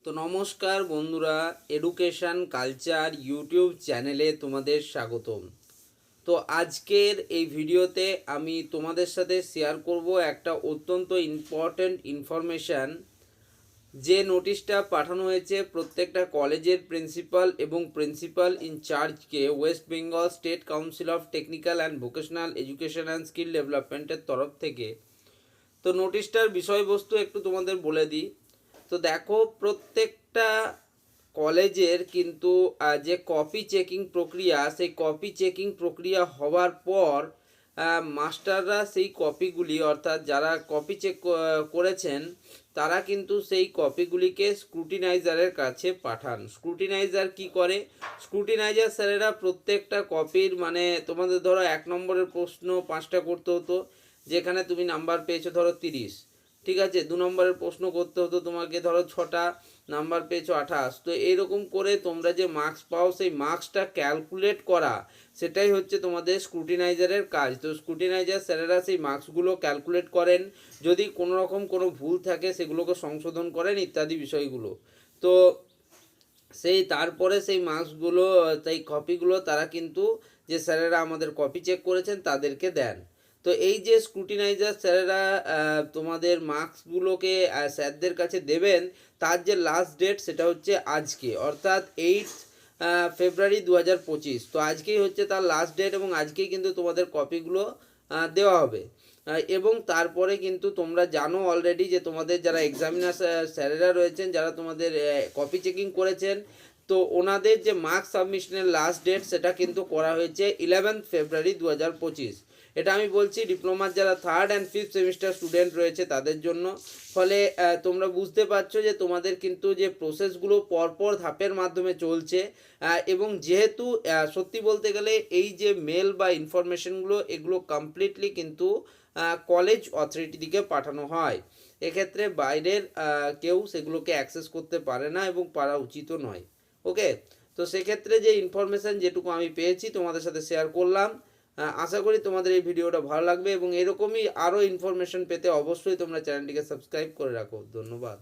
তো নমস্কার বন্ধুরা, এডুকেশন কালচার ইউটিউব চ্যানেলে তোমাদের স্বাগতম। তো আজকের এই ভিডিওতে আমি তোমাদের সাথে শেয়ার করব একটা অত্যন্ত ইম্পর্ট্যান্ট ইনফরমেশান। যে নোটিশটা পাঠানো হয়েছে প্রত্যেকটা কলেজের প্রিন্সিপাল এবং প্রিন্সিপাল ইনচার্জকে West Bengal state council of technical and vocational education and skill ডেভেলপমেন্টের তরফ থেকে। তো নোটিশটার বিষয়বস্তু একটু তোমাদের বলে দিই। তো দেখো, প্রত্যেকটা কলেজের কিন্তু যে কপি চেকিং প্রক্রিয়া, সেই কপি চেকিং প্রক্রিয়া হওয়ার পর মাস্টাররা সেই কপিগুলি, অর্থাৎ যারা কপি চেক করেছেন তারা কিন্তু সেই কপিগুলিকে স্ক্রুটিনাইজারের কাছে পাঠান। স্ক্রুটিনাইজার কি করে? স্ক্রুটিনাইজার স্যারেরা প্রত্যেকটা কপির, মানে তোমাদের ধরো 1 নম্বরের প্রশ্ন 5টা করতে হতো, যেখানে তুমি নাম্বার পেয়েছো ধরো 30, ঠিক আছে। 2 নম্বরের প্রশ্ন করতে হতো তোমাকে, ধরো 6টা, নাম্বার পেয়েছো 28। তো এইরকম করে তোমরা যে মার্কস পাও, সেই মার্কসটা ক্যালকুলেট করা, সেটাই হচ্ছে তোমাদের স্ক্রুটিনাইজারের কাজ। তো স্ক্রুটিনাইজার স্যারেরা সেই মার্কসগুলো ক্যালকুলেট করেন, যদি কোনো রকম কোনো ভুল থাকে সেগুলোকে সংশোধন করেন ইত্যাদি বিষয়গুলো। তো সেই তারপরে সেই মার্কসগুলো, সেই কপিগুলো তারা কিন্তু যে স্যারেরা আমাদের কপি চেক করেছেন তাদেরকে দেন। তো এই যে স্ক্রুটিনাইজার স্যারেরা তোমাদের মার্কসগুলোকে স্যারদের কাছে দেবেন, তার যে লাস্ট ডেট সেটা হচ্ছে আজকে, অর্থাৎ 8 ফেব্রুয়ারি 2025। তো আজকেই হচ্ছে তার লাস্ট ডেট এবং আজকেই কিন্তু তোমাদের কপিগুলো দেওয়া হবে। এবং তারপরে কিন্তু তোমরা জানো অলরেডি যে তোমাদের যারা এক্সামিনার স্যারেরা রয়েছেন, যারা তোমাদের কপি চেকিং করেছেন, তো ওনাদের যে মার্কস সাবমিশনের লাস্ট ডেট সেটা কিন্তু করা হয়েছে 11 ফেব্রুয়ারি 2025। এটা আমি বলছি ডিপ্লোমার যারা 3rd and 5th semester student রয়েছে তাদের জন্য। ফলে তোমরা বুঝতে পারছো যে তোমাদের কিন্তু যে প্রসেসগুলো পরপর ধাপের মাধ্যমে চলছে, এবং যেহেতু সত্যি বলতে গেলে এই যে মেল বা ইনফরমেশনগুলো, এগুলো কমপ্লিটলি কিন্তু কলেজ অথরিটি দিকে পাঠানো হয়। এক্ষেত্রে বাইরের কেউ সেগুলোকে অ্যাক্সেস করতে পারে না এবং পারা উচিতও নয়। ওকে, তো সেক্ষেত্রে যে ইনফরমেশান যেটুকু আমি পেয়েছি তোমাদের সাথে শেয়ার করলাম। আশা করি তোমাদের এই ভিডিওটা ভালো লাগবে এবং এরকমই আরও ইনফরমেশান পেতে অবশ্যই তোমরা চ্যানেলটিকে সাবস্ক্রাইব করে রাখো। ধন্যবাদ।